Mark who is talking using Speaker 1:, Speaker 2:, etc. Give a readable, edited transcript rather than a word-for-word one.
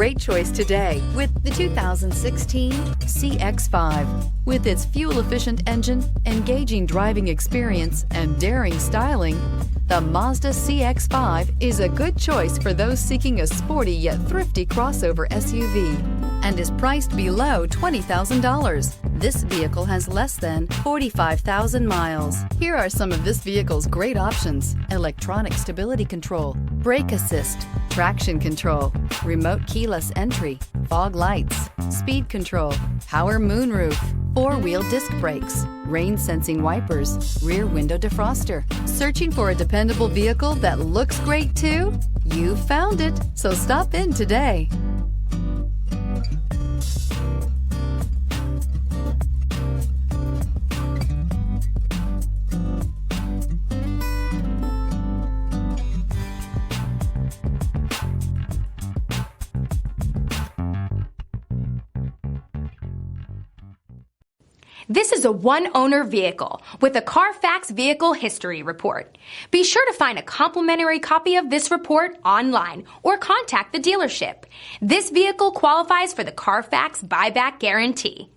Speaker 1: great choice today with the 2016 CX-5. With its fuel-efficient engine, engaging driving experience, and daring styling, the Mazda CX-5 is a good choice for those seeking a sporty yet thrifty crossover SUV and is priced below $20,000. This vehicle has less than 45,000 miles. Here are some of this vehicle's great options: electronic stability control, brake assist, traction control, remote keyless entry, fog lights, speed control, power moonroof, four-wheel disc brakes, rain sensing wipers, rear window defroster. Searching for a dependable vehicle that looks great too? You found it, so stop in today.
Speaker 2: This is a one-owner vehicle with a Carfax Vehicle History Report. Be sure to find a complimentary copy of this report online or contact the dealership. This vehicle qualifies for the Carfax Buyback Guarantee.